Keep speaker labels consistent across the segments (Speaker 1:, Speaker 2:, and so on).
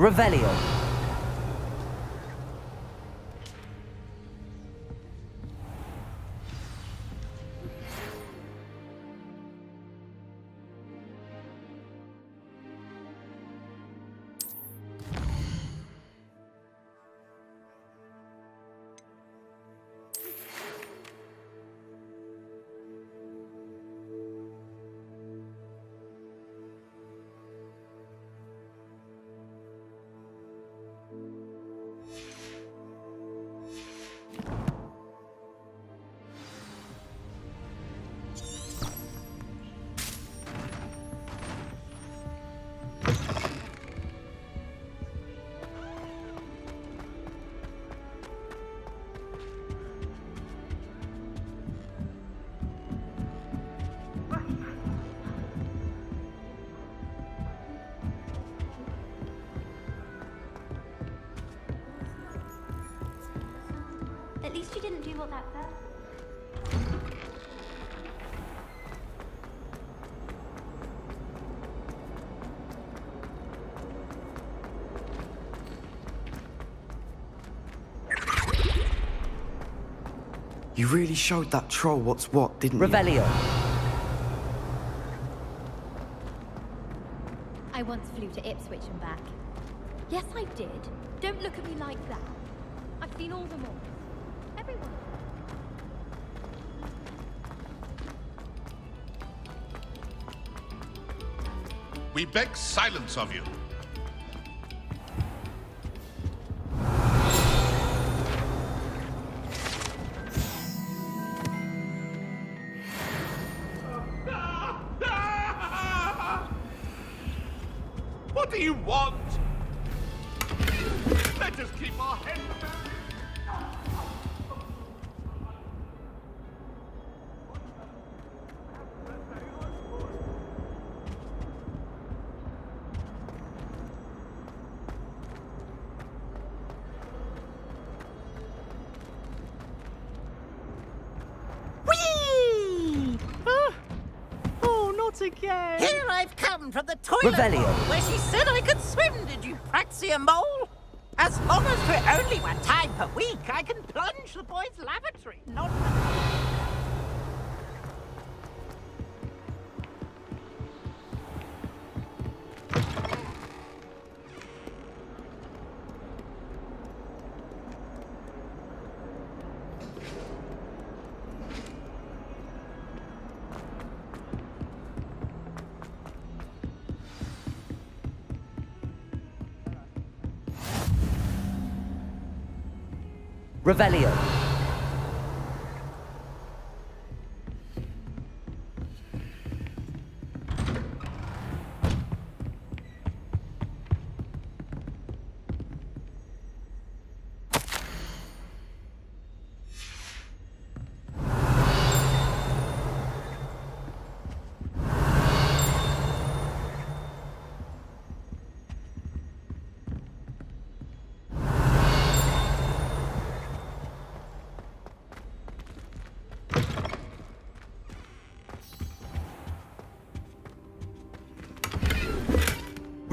Speaker 1: Revelio.
Speaker 2: At least you didn't do what that felt.
Speaker 3: You really showed that troll what's what, didn't you?
Speaker 1: Revelio.
Speaker 2: I once flew to Ipswich and back. Yes, I did. Don't look at me like that. I've seen all the malls. Everyone.
Speaker 4: We beg silence of you. What do you want? Let us keep our heads down.
Speaker 5: Whee! Oh, not again!
Speaker 6: Here I've come from the toilet
Speaker 1: Revelio.
Speaker 6: bowl where she said I could swim, did you praxia mole? As long as for only one time per week, I can plunge the boys' lavatory, not...
Speaker 1: Revelio.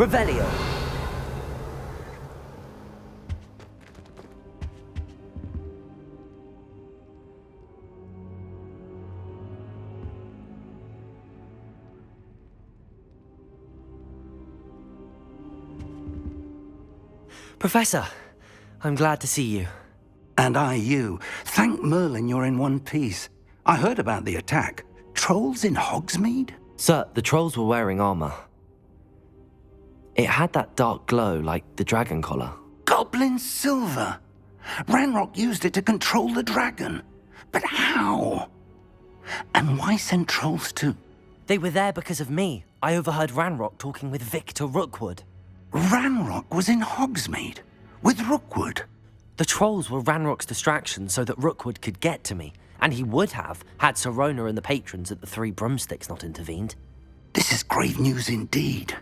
Speaker 1: Revelio.
Speaker 7: Professor, I'm glad to see you.
Speaker 8: And I you. Thank Merlin you're in one piece. I heard about the attack. Trolls in Hogsmeade?
Speaker 7: Sir, the trolls were wearing armor. It had that dark glow like the dragon collar.
Speaker 8: Goblin silver! Ranrock used it to control the dragon. But how? And why send trolls to...
Speaker 7: They were there because of me. I overheard Ranrock talking with Victor Rookwood.
Speaker 8: Ranrock was in Hogsmeade? With Rookwood?
Speaker 7: The trolls were Ranrock's distraction so that Rookwood could get to me. And he would have, had Sirona and the patrons at the Three Broomsticks not intervened.
Speaker 8: This is grave news indeed.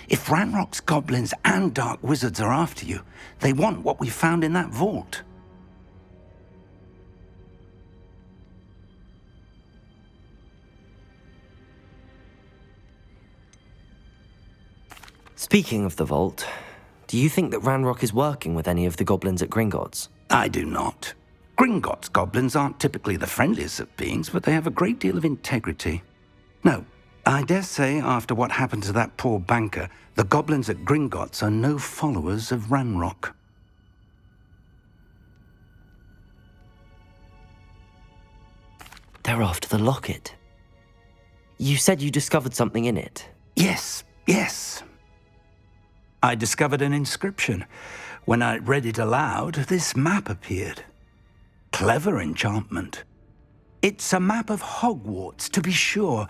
Speaker 8: If Ranrock's goblins and dark wizards are after you, they want what we found in that vault.
Speaker 7: Speaking of the vault, Do you think that Ranrock is working with any of the goblins at Gringotts?
Speaker 8: I do not. Gringotts goblins aren't typically the friendliest of beings, but they have a great deal of integrity. No, I dare say after what happened to that poor banker, the goblins at Gringotts are no followers of Ranrock.
Speaker 7: They're after the locket. You said you discovered something in it.
Speaker 8: Yes. I discovered an inscription. When I read it aloud, this map appeared. Clever enchantment. It's a map of Hogwarts, to be sure,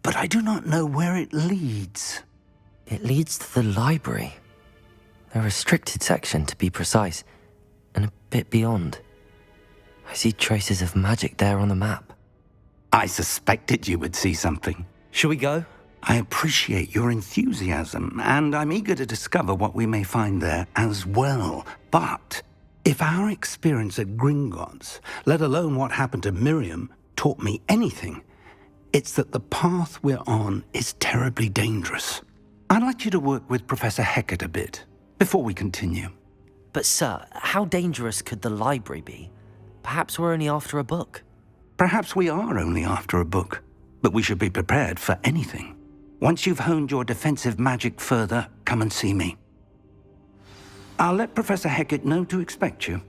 Speaker 8: but I do not know where it leads.
Speaker 7: It leads to the library. A restricted section, to be precise, and a bit beyond. I see traces of magic there on the map.
Speaker 8: I suspected you would see something.
Speaker 7: Shall we go?
Speaker 8: I appreciate your enthusiasm, and I'm eager to discover what we may find there as well. But if our experience at Gringotts, let alone what happened to Miriam, taught me anything, it's that the path we're on is terribly dangerous. I'd like you to work with Professor Hecat a bit before we continue.
Speaker 7: But sir, how dangerous could the library be? Perhaps we're only after a book.
Speaker 8: Perhaps we are only after a book, but we should be prepared for anything. Once you've honed your defensive magic further, come and see me. I'll let Professor Hecat know to expect you.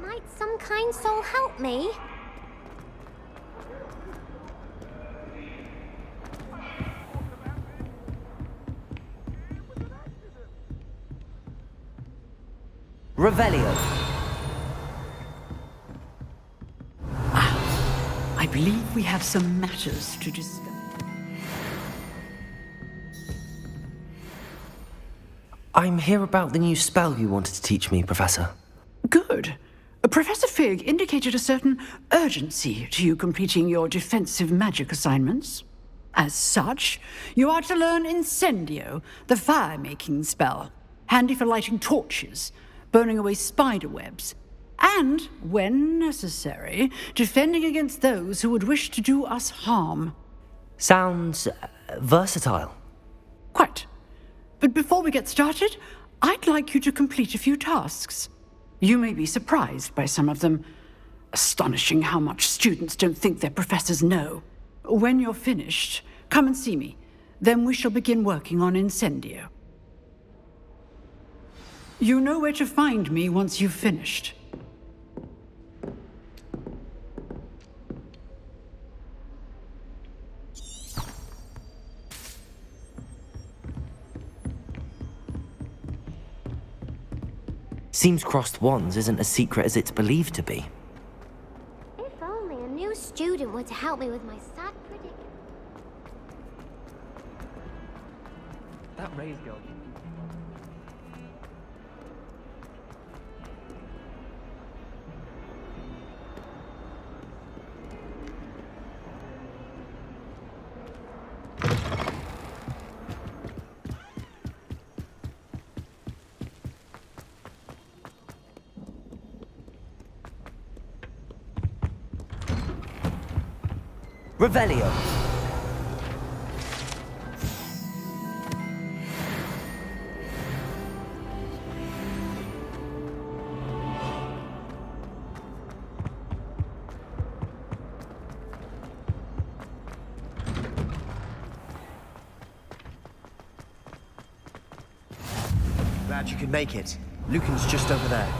Speaker 2: Might some kind soul help me?
Speaker 1: Revelio.
Speaker 9: I believe we have some matters to discuss.
Speaker 7: I'm here about the new spell you wanted to teach me, Professor.
Speaker 9: Good. Professor Fig indicated a certain urgency to you completing your defensive magic assignments. As such, you are to learn Incendio, the fire-making spell, handy for lighting torches, burning away spider webs, and, when necessary, defending against those who would wish to do us harm.
Speaker 7: Sounds versatile.
Speaker 9: Quite. But before we get started, I'd like you to complete a few tasks. You may be surprised by some of them. Astonishing how much students don't think their professors know. When you're finished, come and see me. Then we shall begin working on Incendio. You know where to find me once you've finished.
Speaker 7: Seems crossed wands isn't as secret as it's believed to be.
Speaker 2: If only a new student were to help me with my sad predicament.
Speaker 5: That raised girl.
Speaker 1: Revelio.
Speaker 10: Glad you could make it. Lucan's just over there.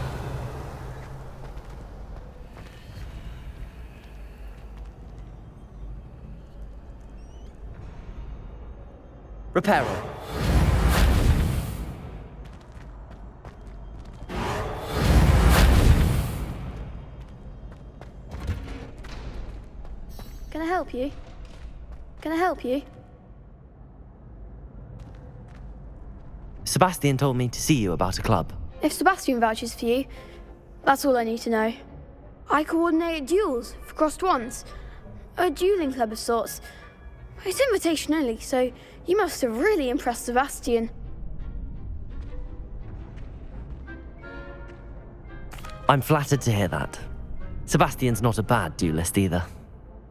Speaker 1: Reparo.
Speaker 10: Can I help you? Can I help you?
Speaker 7: Sebastian told me to see you about a club.
Speaker 10: If Sebastian vouches for you, that's all I need to know. I coordinate duels for crossed wands. A dueling club of sorts. It's invitation only, so you must have really impressed Sebastian.
Speaker 7: I'm flattered to hear that. Sebastian's not a bad duelist either.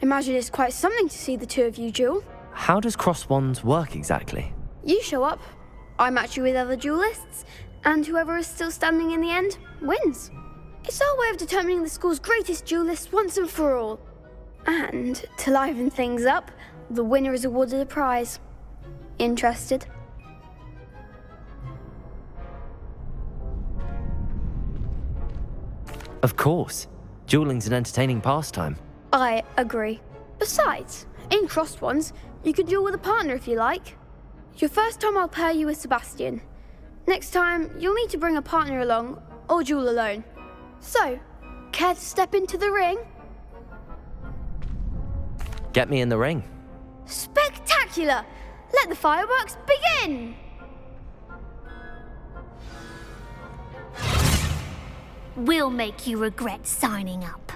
Speaker 10: Imagine it's quite something to see the two of you duel.
Speaker 7: How does cross wands work exactly?
Speaker 10: You show up, I match you with other duelists, and whoever is still standing in the end wins. It's our way of determining the school's greatest duelist once and for all. And to liven things up, the winner is awarded a prize. Interested?
Speaker 7: Of course. Dueling's an entertaining pastime.
Speaker 10: I agree. Besides, in crossed ones, you can duel with a partner if you like. Your first time I'll pair you with Sebastian. Next time, you'll need to bring a partner along, or duel alone. So, care to step into the ring?
Speaker 7: Get me in the ring.
Speaker 10: Spectacular! Let the fireworks begin!
Speaker 2: We'll make you regret signing up.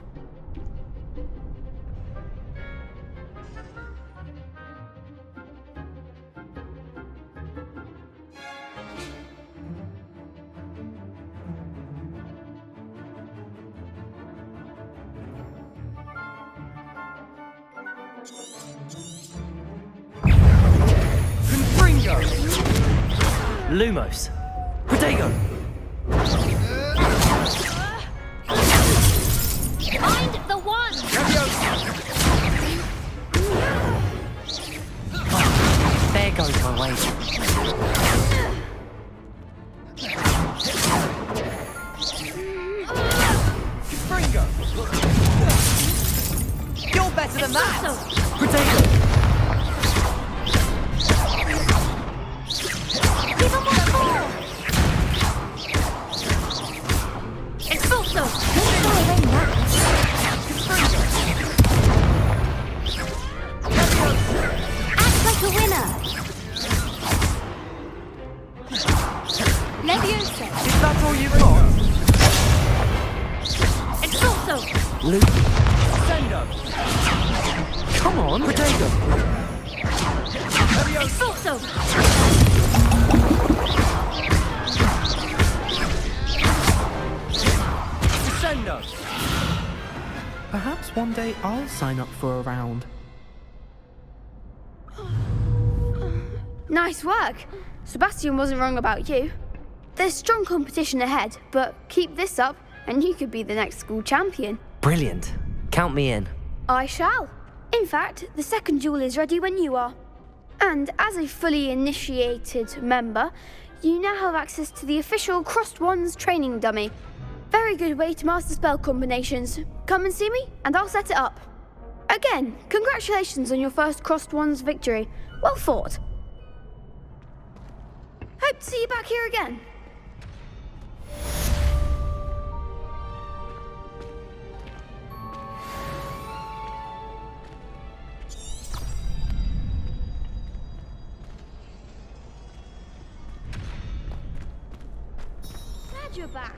Speaker 7: Lumos. Protego.
Speaker 2: Find the one!
Speaker 7: There goes my wager.
Speaker 1: You're better than that!
Speaker 7: Protego. Come on, Protego.
Speaker 2: Expulso!
Speaker 5: Descendo! Perhaps one day I'll sign up for a round.
Speaker 10: Nice work. Sebastian wasn't wrong about you. There's strong competition ahead, but keep this up and you could be the next school champion.
Speaker 7: Brilliant. Count me in.
Speaker 10: I shall. In fact, the second duel is ready when you are. And as a fully initiated member, you now have access to the official Crossed Wands training dummy. Very good way to master spell combinations. Come and see me, and I'll set it up. Again, congratulations on your first Crossed Wands victory. Well fought. Hope to see you back here again. Glad you're back.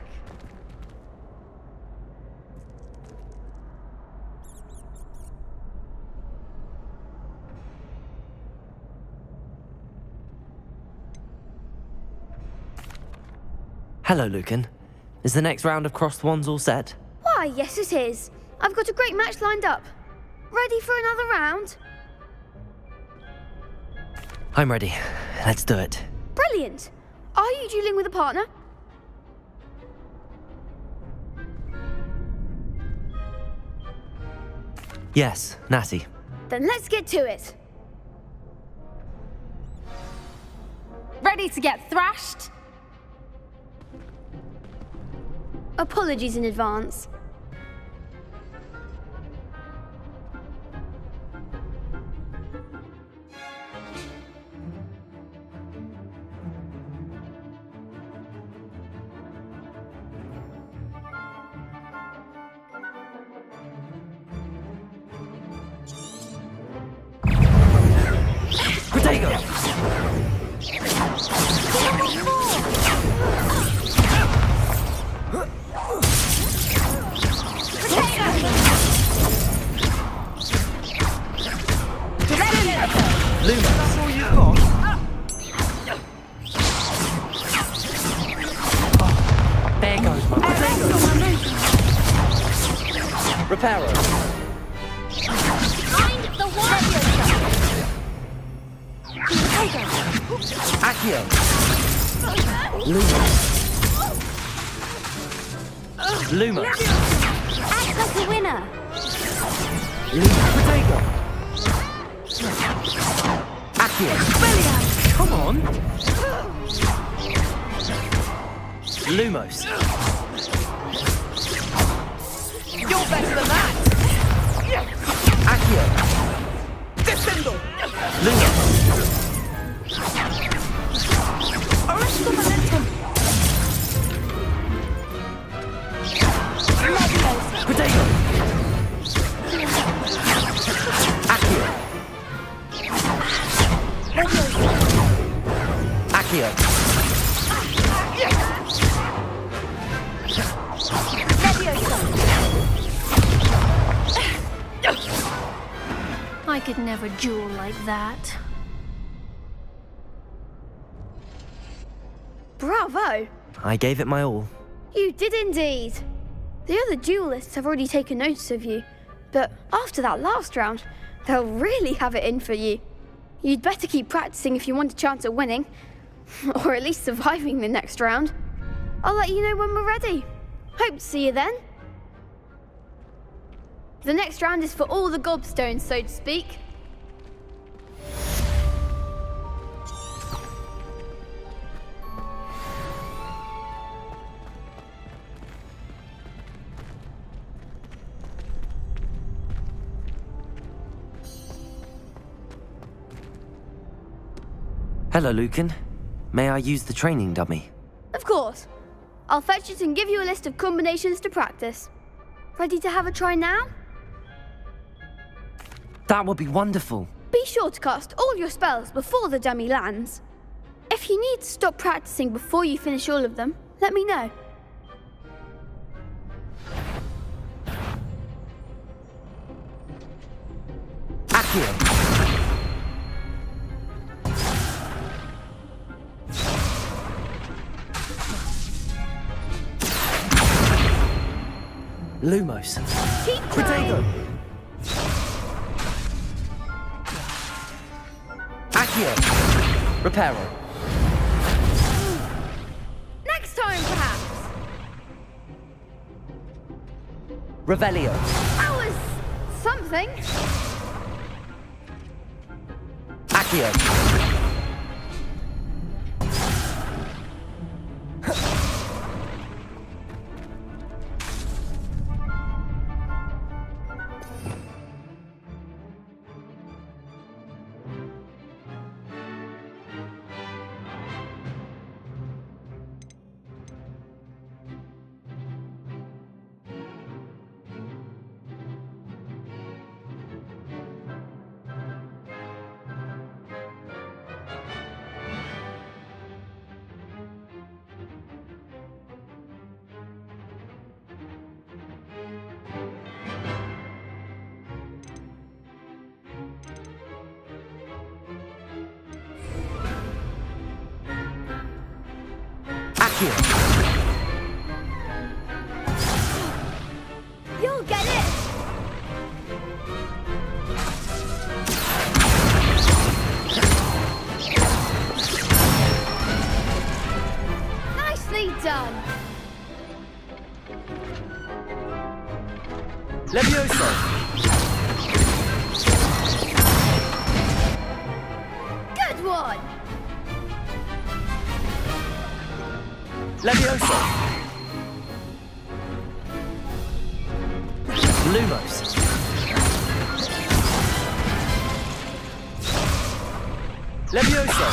Speaker 7: Hello, Lucan. Is the next round of Crossed Wands all set?
Speaker 10: Why, yes it is. I've got a great match lined up. Ready for another round?
Speaker 7: I'm ready. Let's do it.
Speaker 10: Brilliant. Are you dueling with a partner?
Speaker 7: Yes, Natty.
Speaker 10: Then let's get to it.
Speaker 2: Ready to get thrashed?
Speaker 10: Apologies in advance.
Speaker 1: Protego! Luma! That's all you've got? Oh, there goes my Reparo!
Speaker 2: Mind the warrior!
Speaker 1: Accio! Luma! Luma!
Speaker 2: Act like a winner!
Speaker 1: Luma! Protego! Accio! Come on! Lumos!
Speaker 6: You're better than that!
Speaker 1: Accio!
Speaker 6: Descendo!
Speaker 1: Luma!
Speaker 6: Arresto momentum!
Speaker 1: Protego! Accio! Accio!
Speaker 2: I could never duel like that.
Speaker 10: Bravo!
Speaker 1: I gave it my all.
Speaker 10: You did indeed. The other duelists have already taken notice of you, but after that last round, they'll really have it in for you. You'd better keep practicing if you want a chance at winning, or at least surviving the next round. I'll let you know when we're ready. Hope to see you then. The next round is for all the gobstones, so to speak.
Speaker 7: Hello, Lucan. May I use the training dummy?
Speaker 10: Of course. I'll fetch it and give you a list of combinations to practice. Ready to have a try now?
Speaker 7: That would be wonderful.
Speaker 10: Be sure to cast all your spells before the dummy lands. If you need to stop practicing before you finish all of them, let me know.
Speaker 1: Accio! Lumos! Protego! Accio! Reparo!
Speaker 10: Next time, perhaps!
Speaker 1: Revelio!
Speaker 10: That was something.
Speaker 1: Accio!
Speaker 10: You'll get it! Nicely done!
Speaker 1: Levioso!
Speaker 10: Good one!
Speaker 1: Levioso! Lumos! Levioso!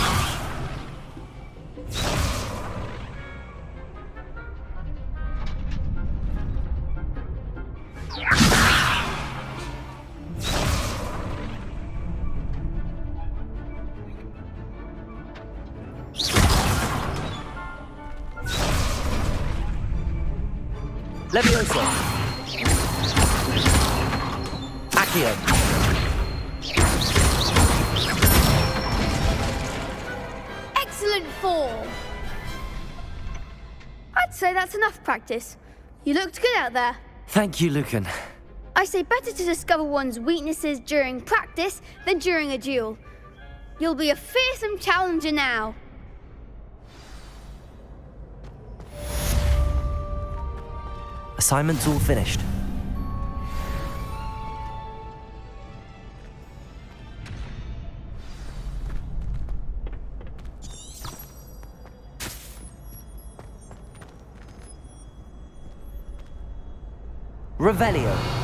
Speaker 1: Levioso. Accio.
Speaker 10: Excellent form! I'd say that's enough practice. You looked good out there.
Speaker 7: Thank you, Lucan.
Speaker 10: I say better to discover one's weaknesses during practice than during a duel. You'll be a fearsome challenger now.
Speaker 7: Assignment's all finished.
Speaker 1: Revelio.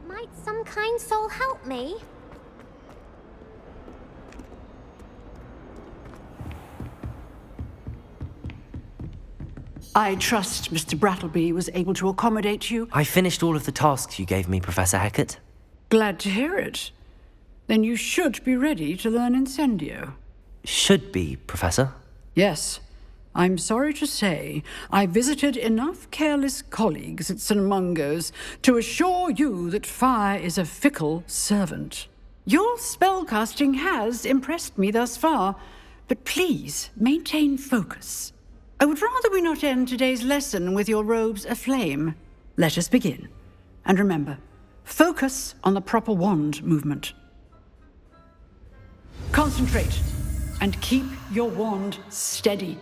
Speaker 2: Might some kind soul help me?
Speaker 9: I trust Mr. Brattleby was able to accommodate you.
Speaker 7: I finished all of the tasks you gave me, Professor Hecat.
Speaker 9: Glad to hear it. Then you should be ready to learn Incendio.
Speaker 7: Should be, Professor.
Speaker 9: Yes. I'm sorry to say, I visited enough careless colleagues at St. Mungo's to assure you that fire is a fickle servant. Your spellcasting has impressed me thus far, but please maintain focus. I would rather we not end today's lesson with your robes aflame. Let us begin. And remember, focus on the proper wand movement. Concentrate, and keep your wand steady.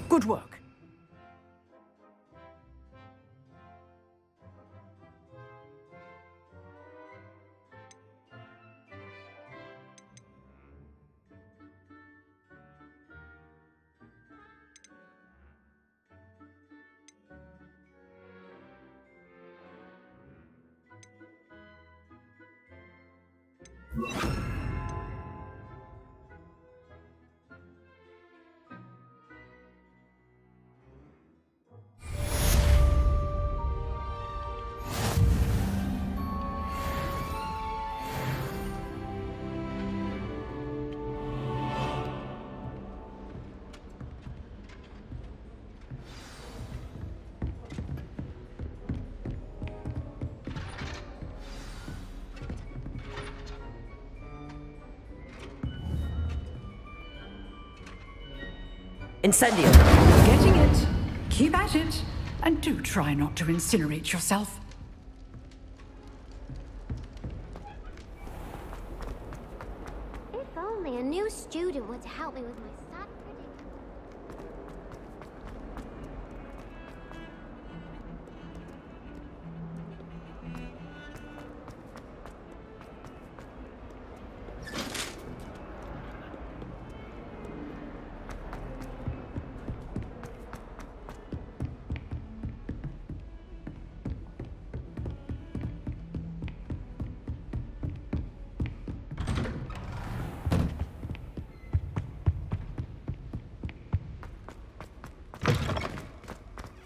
Speaker 9: Good work.
Speaker 1: Incendio.
Speaker 9: Getting it. Keep at it. And do try not to incinerate yourself.
Speaker 2: If only a new student were to help me with my sad predicament.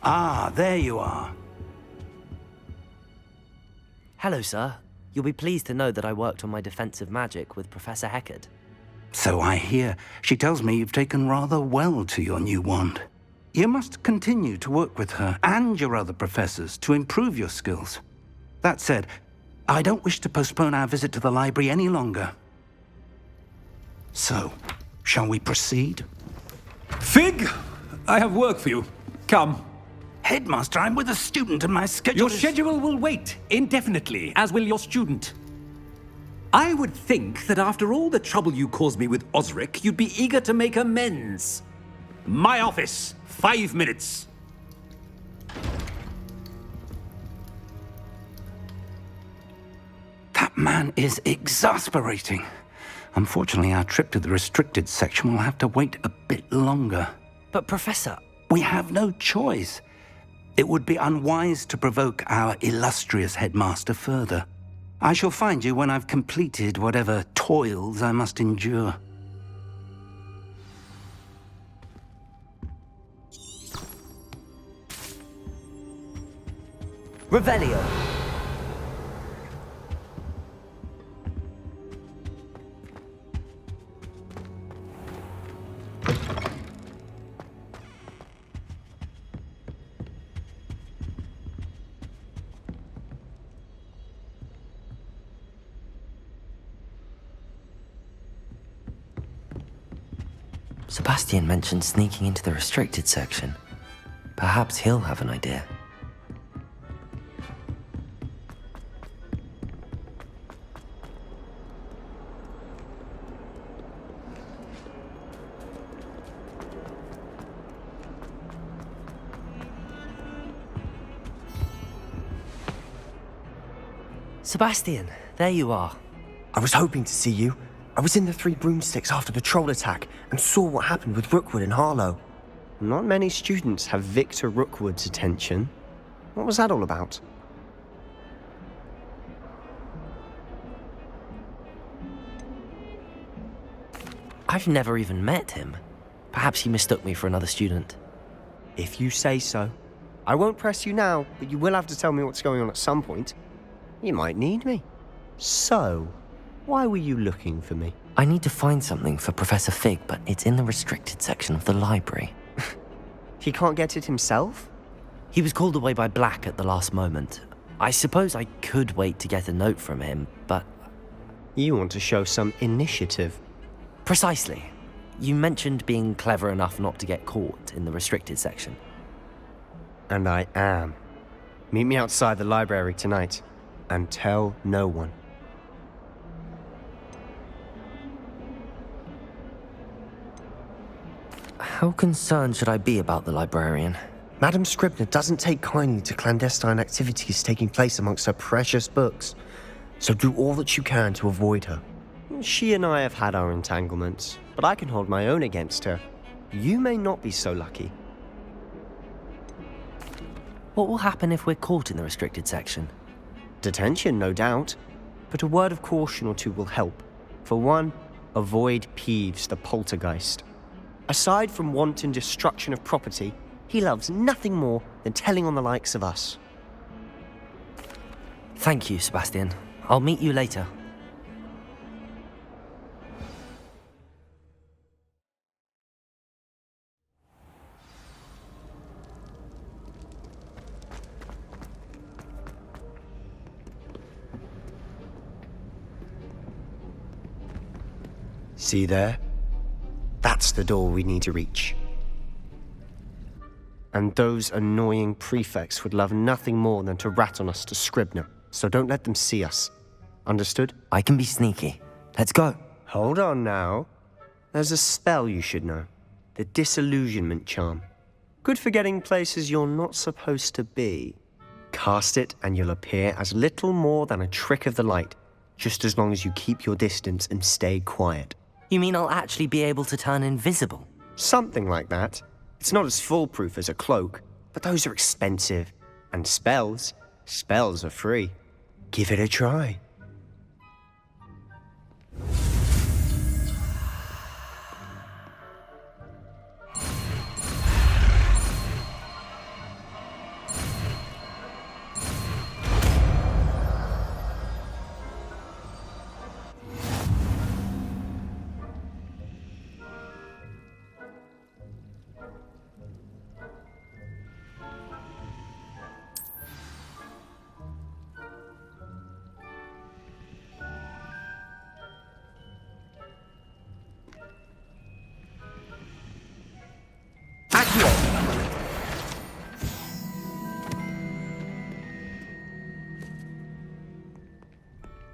Speaker 8: Ah, there you are.
Speaker 7: Hello, sir. You'll be pleased to know that I worked on my defensive magic with Professor Heckard.
Speaker 8: So I hear. She tells me you've taken rather well to your new wand. You must continue to work with her and your other professors to improve your skills. That said, I don't wish to postpone our visit to the library any longer. So, shall we proceed?
Speaker 11: Fig! I have work for you. Come.
Speaker 8: Headmaster, I'm with a student and my schedule
Speaker 11: Your
Speaker 8: is...
Speaker 11: schedule will wait indefinitely, as will your student. I would think that after all the trouble you caused me with Osric, you'd be eager to make amends. My office, 5 minutes.
Speaker 8: That man is exasperating. Unfortunately, our trip to the restricted section will have to wait a bit longer.
Speaker 7: But, Professor...
Speaker 8: We have no choice. It would be unwise to provoke our illustrious headmaster further. I shall find you when I've completed whatever toils I must endure.
Speaker 1: Revelio.
Speaker 7: Sebastian mentioned sneaking into the restricted section. Perhaps he'll have an idea. Sebastian, there you are.
Speaker 3: I was hoping to see you. I was in the Three Broomsticks after the troll attack and saw what happened with Rookwood and Harlow.
Speaker 12: Not many students have Victor Rookwood's attention. What was that all about?
Speaker 7: I've never even met him. Perhaps he mistook me for another student.
Speaker 12: If you say so. I won't press you now, but you will have to tell me what's going on at some point. You might need me. So, why were you looking for me?
Speaker 7: I need to find something for Professor Fig, but it's in the restricted section of the library.
Speaker 12: He can't get it himself?
Speaker 7: He was called away by Black at the last moment. I suppose I could wait to get a note from him, but...
Speaker 12: You want to show some initiative.
Speaker 7: Precisely. You mentioned being clever enough not to get caught in the restricted section.
Speaker 12: And I am. Meet me outside the library tonight, and tell no one.
Speaker 7: How concerned should I be about the librarian?
Speaker 12: Madam Scribner doesn't take kindly to clandestine activities taking place amongst her precious books, so do all that you can to avoid her. She and I have had our entanglements, but I can hold my own against her. You may not be so lucky.
Speaker 7: What will happen if we're caught in the restricted section?
Speaker 12: Detention, no doubt, but a word of caution or two will help. For one, avoid Peeves the poltergeist. Aside from wanton destruction of property, he loves nothing more than telling on the likes of us.
Speaker 7: Thank you, Sebastian. I'll meet you later.
Speaker 12: See there? That's the door we need to reach. And those annoying prefects would love nothing more than to rat on us to Scribner, so don't let them see us. Understood?
Speaker 7: I can be sneaky. Let's go.
Speaker 12: Hold on now. There's a spell you should know. The Disillusionment Charm. Good for getting places you're not supposed to be. Cast it and you'll appear as little more than a trick of the light, just as long as you keep your distance and stay quiet.
Speaker 7: You mean I'll actually be able to turn invisible?
Speaker 12: Something like that. It's not as foolproof as a cloak, but those are expensive. And spells are free. Give it a try.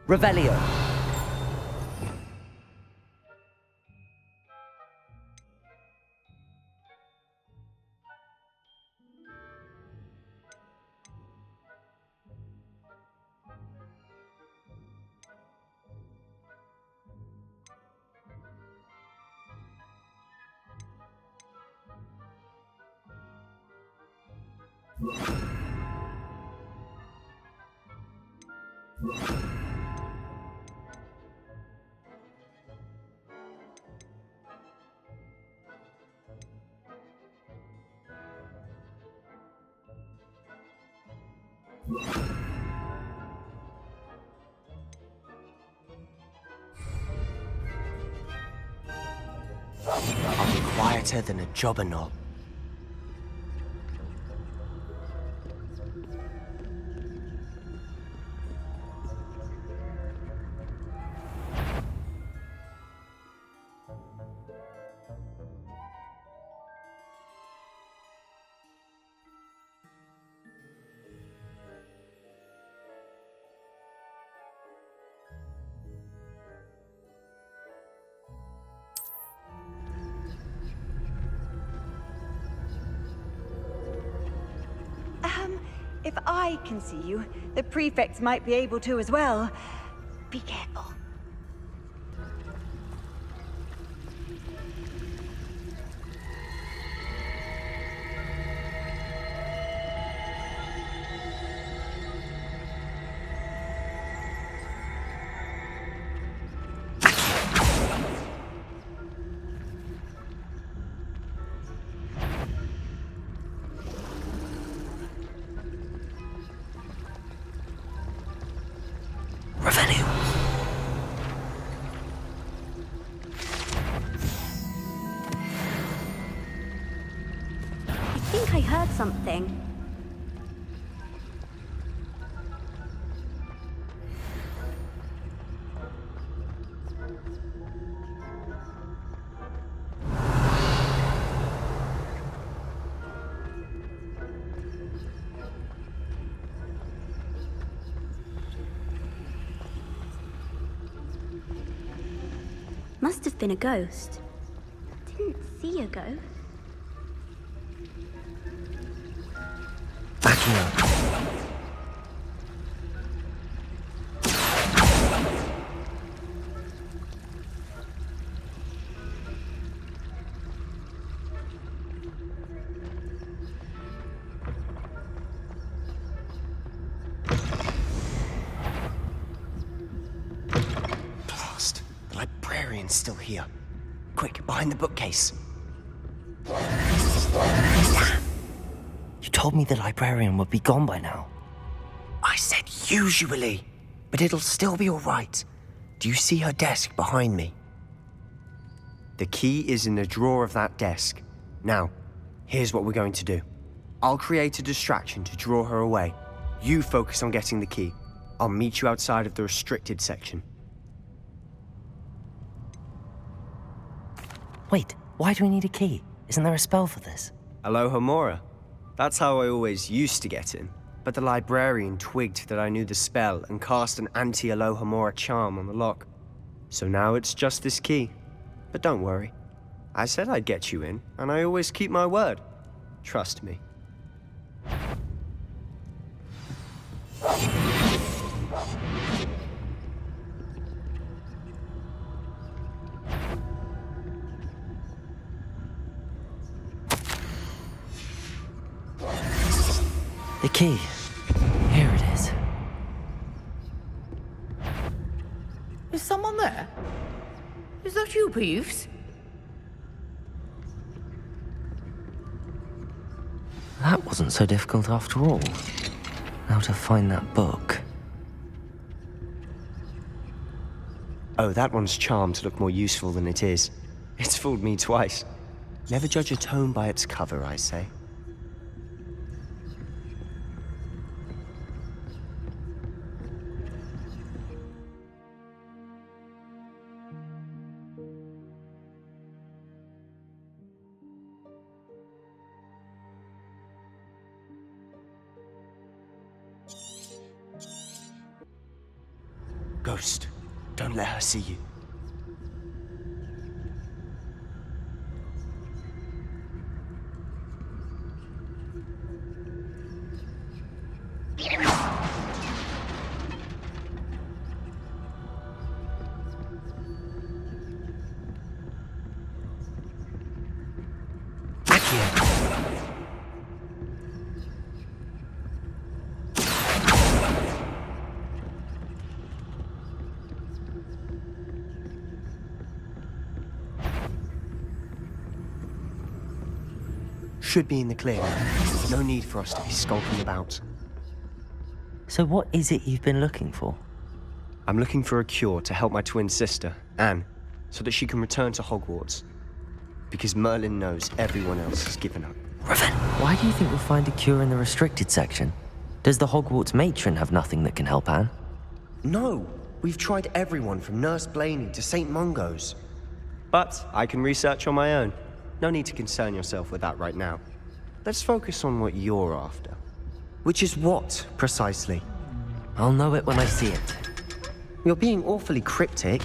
Speaker 1: Revelio.
Speaker 3: I'll be quieter than a jobberknoll.
Speaker 13: If I can see you, the prefects might be able to as well. Be careful.
Speaker 2: I think I heard something. Must have been a ghost. Didn't see a ghost.
Speaker 3: Backing up. Blast. The librarian's still here. Quick, behind the bookcase.
Speaker 7: You told me the librarian would be gone by now.
Speaker 3: I said usually, but it'll still be all right. Do you see her desk behind me? The key is in the drawer of that desk. Now, here's what we're going to do. I'll create a distraction to draw her away. You focus on getting the key. I'll meet you outside of the restricted section.
Speaker 7: Wait, why do we need a key? Isn't there a spell for this?
Speaker 3: Aloha Mora. That's how I always used to get in. But the librarian twigged that I knew the spell and cast an anti-Aloha Mora charm on the lock. So now it's just this key. But don't worry. I said I'd get you in, and I always keep my word. Trust me.
Speaker 7: The key. Here it is.
Speaker 9: Is someone there? Is that you, Peeves?
Speaker 7: That wasn't so difficult after all. Now to find that book.
Speaker 3: Oh, that one's charmed to look more useful than it is. It's fooled me twice. Never judge a tome by its cover, I say. Ghost, don't let her see you. Should be in the clear. No need for us to be skulking about.
Speaker 7: So what is it you've been looking for?
Speaker 12: I'm looking for a cure to help my twin sister, Anne, so that she can return to Hogwarts. Because Merlin knows everyone else has given up.
Speaker 7: Why do you think we'll find a cure in the restricted section? Does the Hogwarts matron have nothing that can help Anne?
Speaker 12: No! We've tried everyone from Nurse Blaney to St. Mungo's. But I can research on my own. No need to concern yourself with that right now. Let's focus on what you're after. Which is what, precisely?
Speaker 7: I'll know it when I see it.
Speaker 12: You're being awfully cryptic.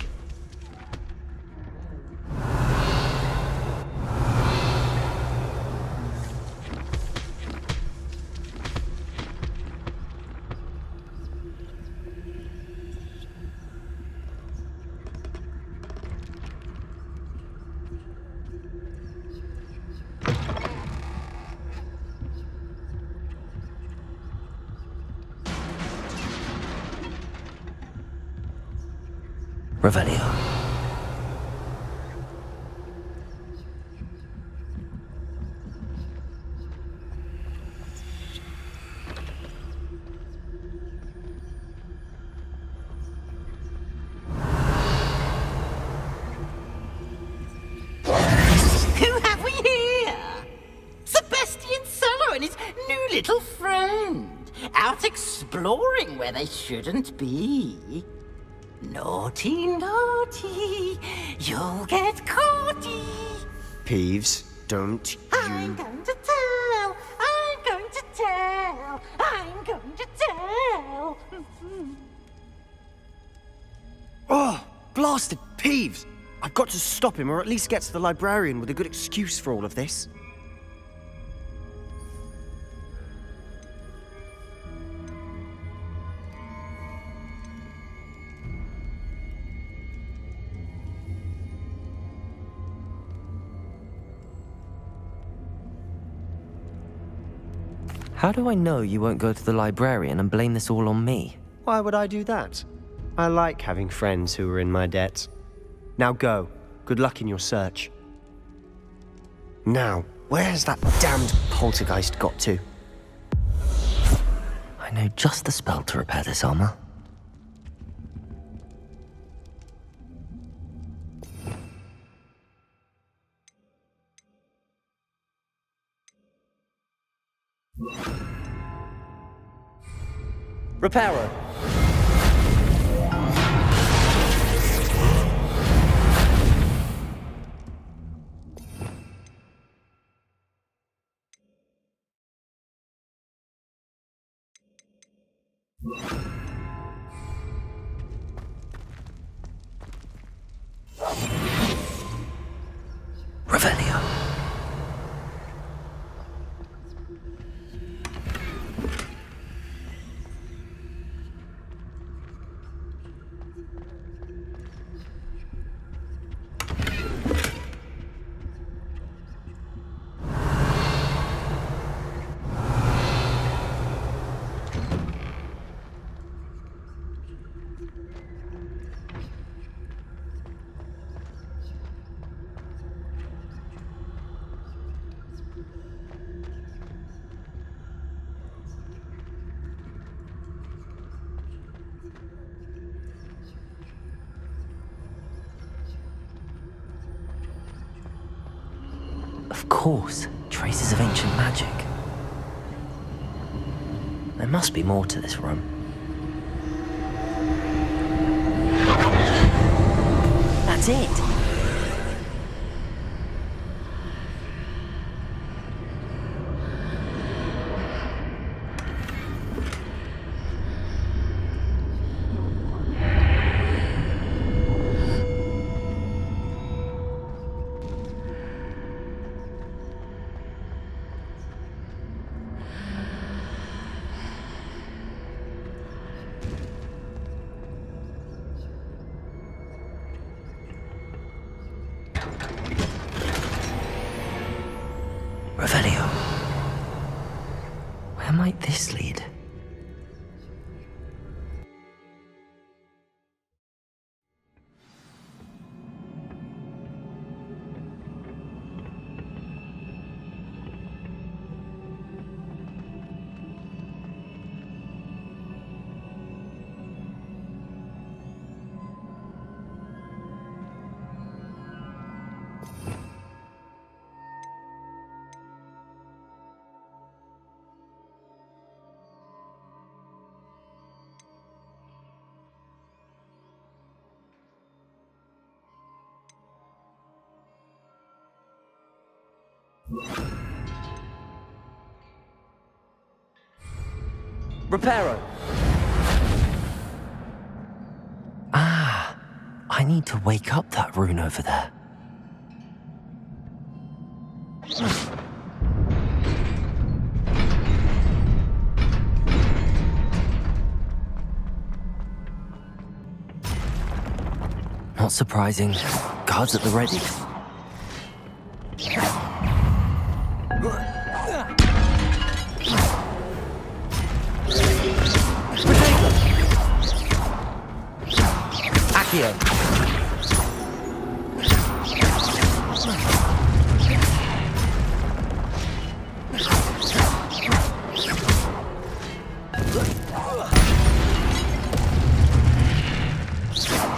Speaker 7: Revelio.
Speaker 6: Who have we here? Sebastian Solo and his new little friend, out exploring where they shouldn't be. Naughty, naughty, you'll get caughty.
Speaker 12: Peeves, don't
Speaker 6: I'm going to tell, I'm going to tell, I'm going to tell.
Speaker 12: Oh, blasted Peeves! I've got to stop him, or at least get to the librarian with a good excuse for all of this.
Speaker 7: How do I know you won't go to the librarian and blame this all on me?
Speaker 12: Why would I do that? I like having friends who are in my debt. Now go. Good luck in your search. Now, where's that damned poltergeist got to?
Speaker 7: I know just the spell to repair this armor.
Speaker 1: Reparo.
Speaker 7: Revelio. Of course, traces of ancient magic. There must be more to this room. That's it! Revelio. Where might this lead?
Speaker 1: Reparo.
Speaker 7: Ah, I need to wake up that rune over there. Not surprising. Guards at the ready.
Speaker 1: Accio.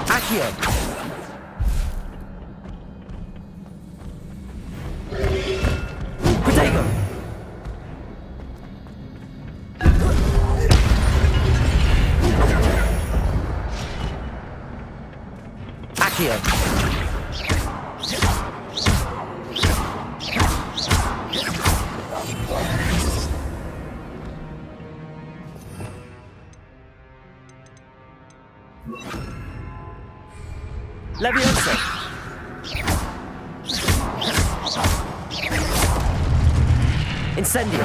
Speaker 1: Accio. Protego. Accio. Leviosa. Incendio.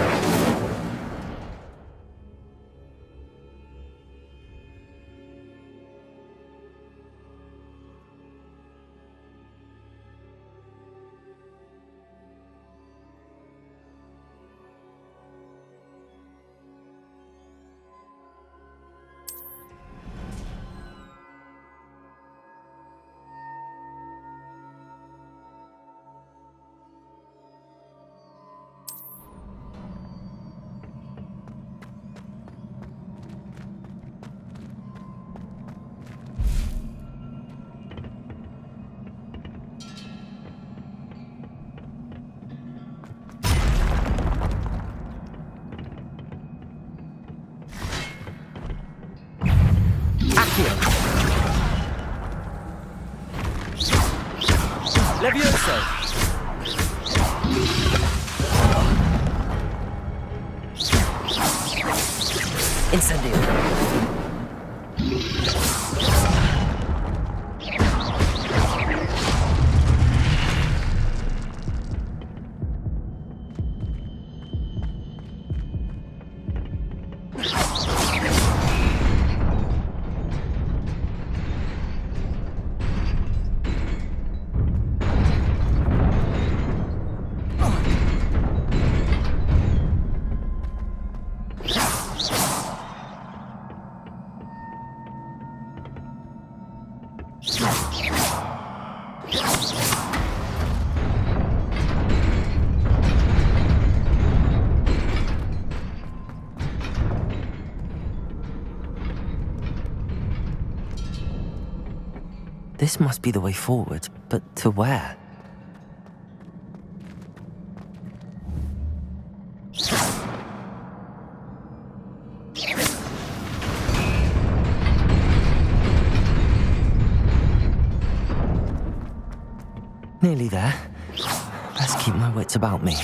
Speaker 1: Levioso. Incendio.
Speaker 7: This must be the way forward, but to where? Nearly there. Best keep my wits about me.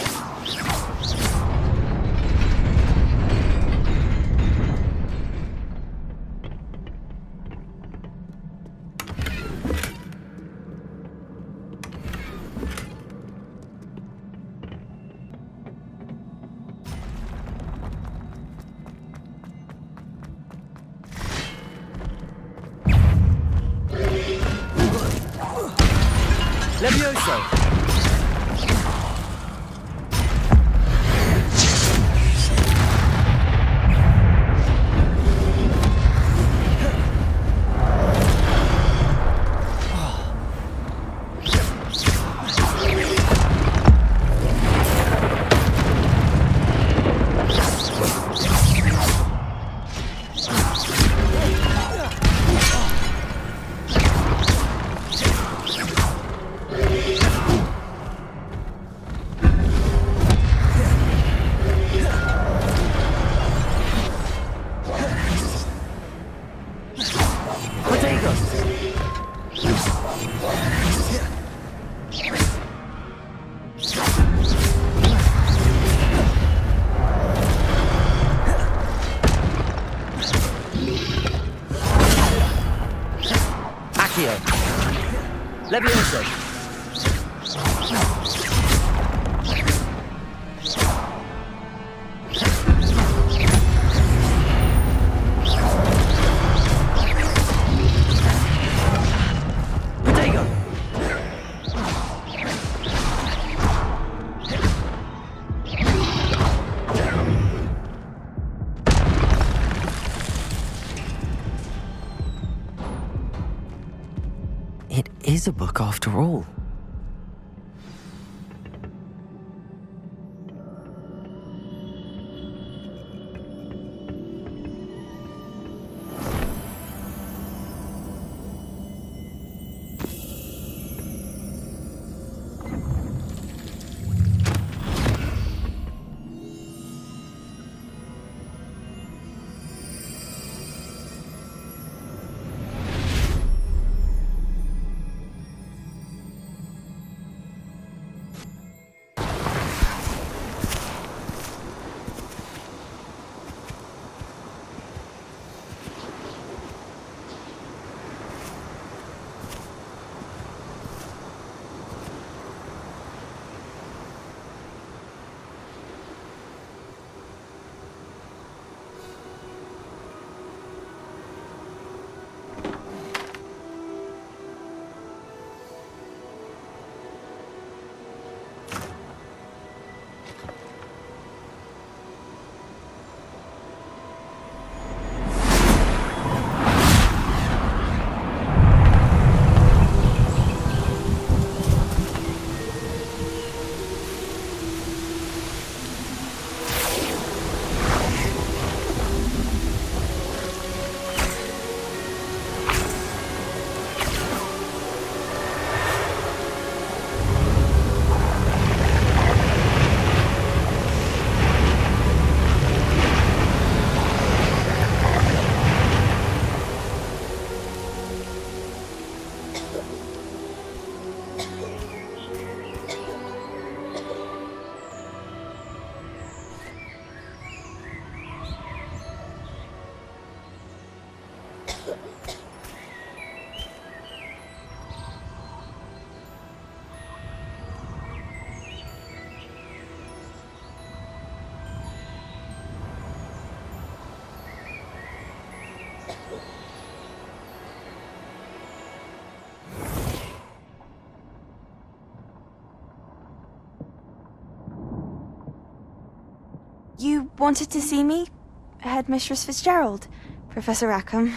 Speaker 1: Levioso! Levioso! Protego!
Speaker 7: It is a book after all.
Speaker 14: You wanted to see me? Headmistress Fitzgerald? Professor Rackham?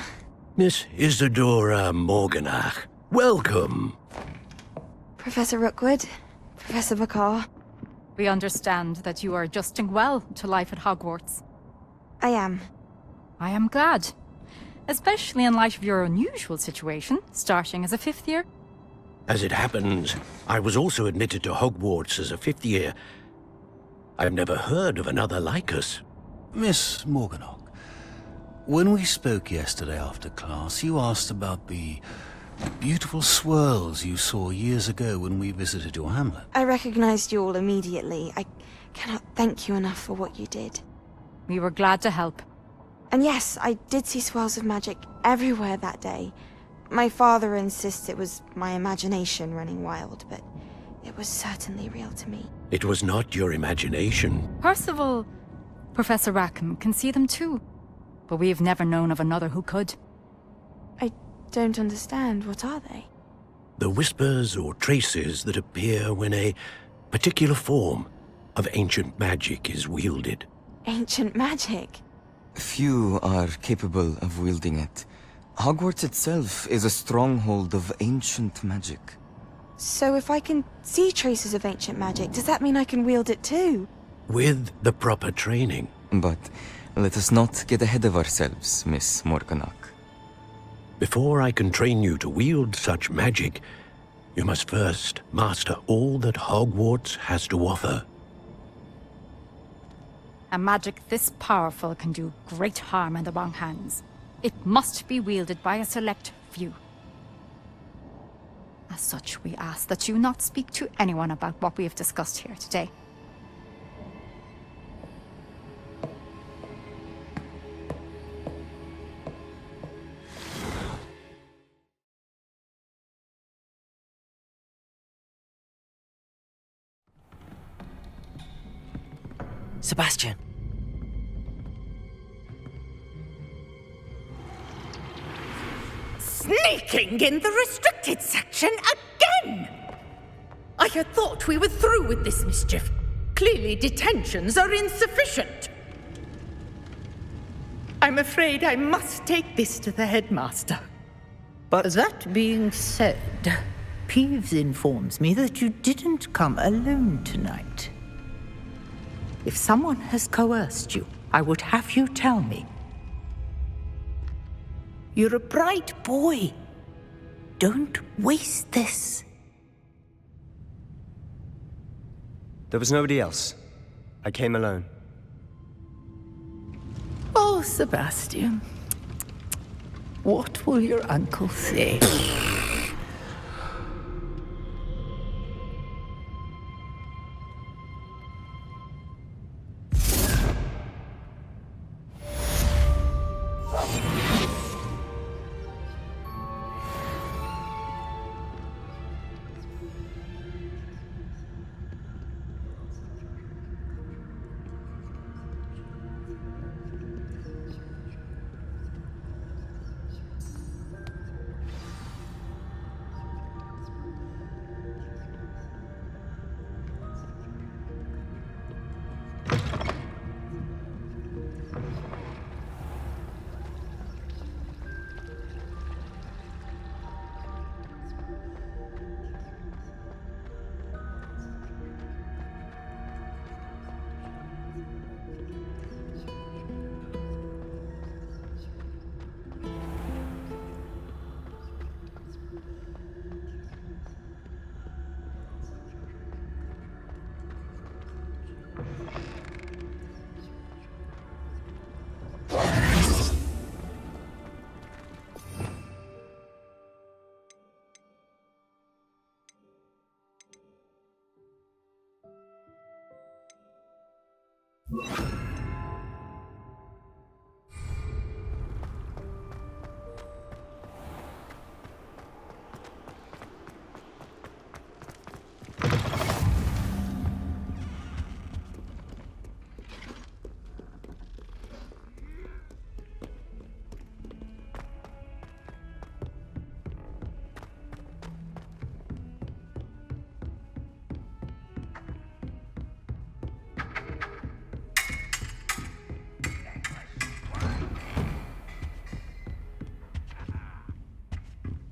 Speaker 15: Miss Isadora Morganach, welcome.
Speaker 14: Professor Rookwood? Professor Bakar?
Speaker 16: We understand that you are adjusting well to life at Hogwarts.
Speaker 14: I am.
Speaker 16: I am glad. Especially in light of your unusual situation, starting as a 5th year.
Speaker 15: As it happens, I was also admitted to Hogwarts as a 5th year. I've never heard of another like us.
Speaker 17: Miss Morganach, when we spoke yesterday after class, you asked about the beautiful swirls you saw years ago when we visited your hamlet.
Speaker 14: I recognized you all immediately. I cannot thank you enough for what you did.
Speaker 16: We were glad to help.
Speaker 14: And yes, I did see swirls of magic everywhere that day. My father insists it was my imagination running wild, but it was certainly real to me.
Speaker 15: It was not your imagination.
Speaker 16: Percival, Professor Rackham can see them too. But we have never known of another who could.
Speaker 14: I don't understand. What are they?
Speaker 15: The whispers or traces that appear when a particular form of ancient magic is wielded.
Speaker 14: Ancient magic?
Speaker 18: Few are capable of wielding it. Hogwarts itself is a stronghold of ancient magic.
Speaker 14: So if I can see traces of ancient magic, does that mean I can wield it too?
Speaker 15: With the proper training.
Speaker 18: But let us not get ahead of ourselves, Miss Morganach.
Speaker 15: Before I can train you to wield such magic, you must first master all that Hogwarts has to offer.
Speaker 16: A magic this powerful can do great harm in the wrong hands. It must be wielded by a select few. As such, we ask that you not speak to anyone about what we have discussed here today.
Speaker 1: Sebastian.
Speaker 6: Sneaking in the restricted section again! I had thought we were through with this mischief. Clearly detentions are insufficient. I'm afraid I must take this to the headmaster.
Speaker 19: But that being said, Peeves informs me that you didn't come alone tonight. If someone has coerced you, I would have you tell me. You're a bright boy. Don't waste this.
Speaker 12: There was nobody else. I came alone.
Speaker 19: Oh, Sebastian. What will your uncle say?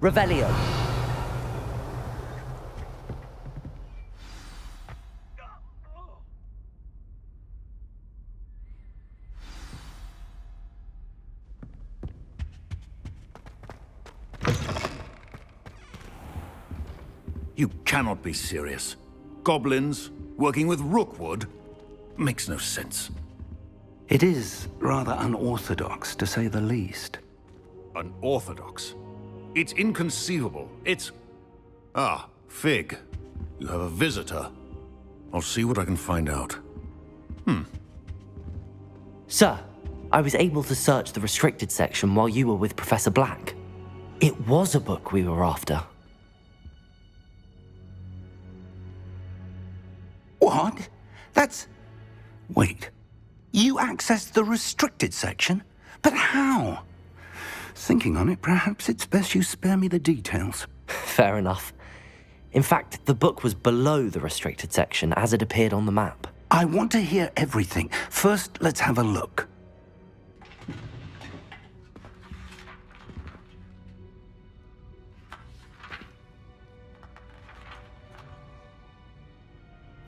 Speaker 1: Revelio.
Speaker 17: You cannot be serious. Goblins working with Rookwood makes no sense.
Speaker 8: It is rather unorthodox, to say the least.
Speaker 17: Unorthodox? It's inconceivable. It's... Ah, Fig. You have a visitor. I'll see what I can find out.
Speaker 7: Sir, I was able to search the restricted section while you were with Professor Black. It was a book we were after.
Speaker 8: What? That's... Wait. You accessed the restricted section? But how? Thinking on it, perhaps it's best you spare me the details.
Speaker 7: Fair enough. In fact, the book was below the restricted section as it appeared on the map.
Speaker 8: I want to hear everything. First, let's have a look.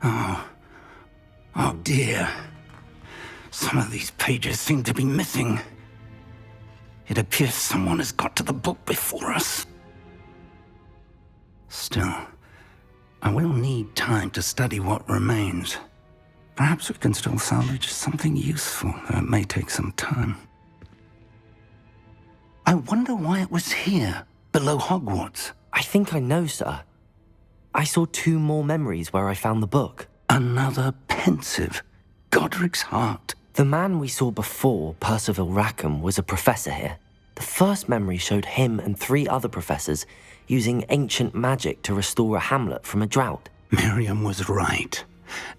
Speaker 8: Oh dear. Some of these pages seem to be missing. It appears someone has got to the book before us. Still, I will need time to study what remains. Perhaps we can still salvage something useful, though it may take some time. I wonder why it was here, below Hogwarts.
Speaker 7: I think I know, sir. I saw 2 more memories where I found the book.
Speaker 8: Another pensive. Godric's heart.
Speaker 7: The man we saw before, Percival Rackham, was a professor here. The first memory showed him and 3 other professors using ancient magic to restore a hamlet from a drought.
Speaker 8: Miriam was right.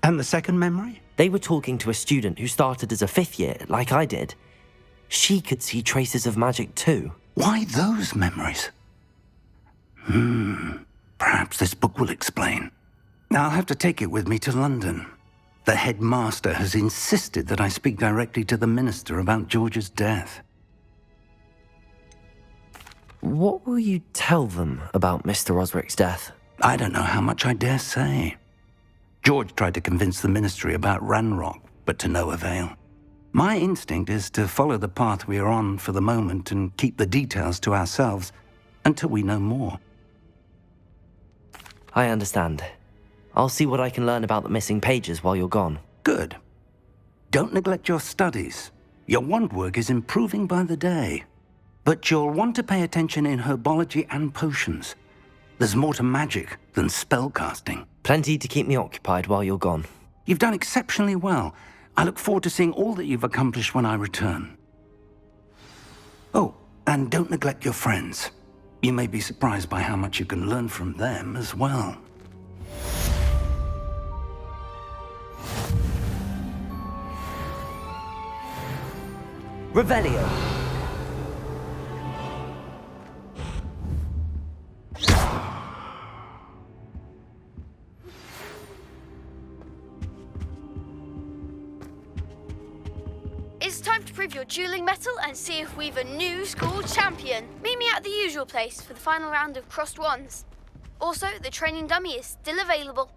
Speaker 8: And the second memory?
Speaker 7: They were talking to a student who started as a 5th year, like I did. She could see traces of magic too.
Speaker 8: Why those memories? Perhaps this book will explain. I'll have to take it with me to London. The headmaster has insisted that I speak directly to the minister about George's death.
Speaker 7: What will you tell them about Mr. Osric's death?
Speaker 8: I don't know how much I dare say. George tried to convince the ministry about Ranrock, but to no avail. My instinct is to follow the path we are on for the moment and keep the details to ourselves until we know more.
Speaker 7: I understand. I'll see what I can learn about the missing pages while you're gone.
Speaker 8: Good. Don't neglect your studies. Your wand work is improving by the day. But you'll want to pay attention in herbology and potions. There's more to magic than spellcasting.
Speaker 7: Plenty to keep me occupied while you're gone.
Speaker 8: You've done exceptionally well. I look forward to seeing all that you've accomplished when I return. Oh, and don't neglect your friends. You may be surprised by how much you can learn from them as well.
Speaker 1: Revelio.
Speaker 10: It's time to prove your dueling mettle and see if we've a new school champion. Meet me at the usual place for the final round of crossed wands. Also, the training dummy is still available.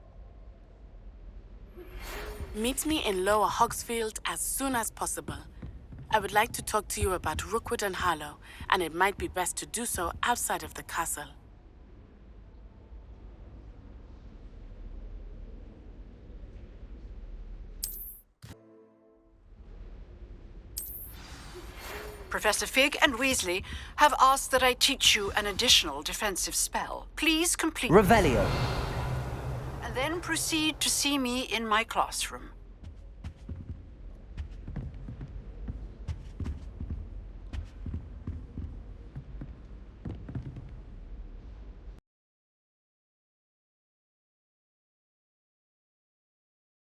Speaker 20: Meet me in Lower Hogsfield as soon as possible. I would like to talk to you about Rookwood and Harlow, and it might be best to do so outside of the castle.
Speaker 9: Professor Fig and Weasley have asked that I teach you an additional defensive spell. Please complete...
Speaker 1: Revelio.
Speaker 9: And then proceed to see me in my classroom.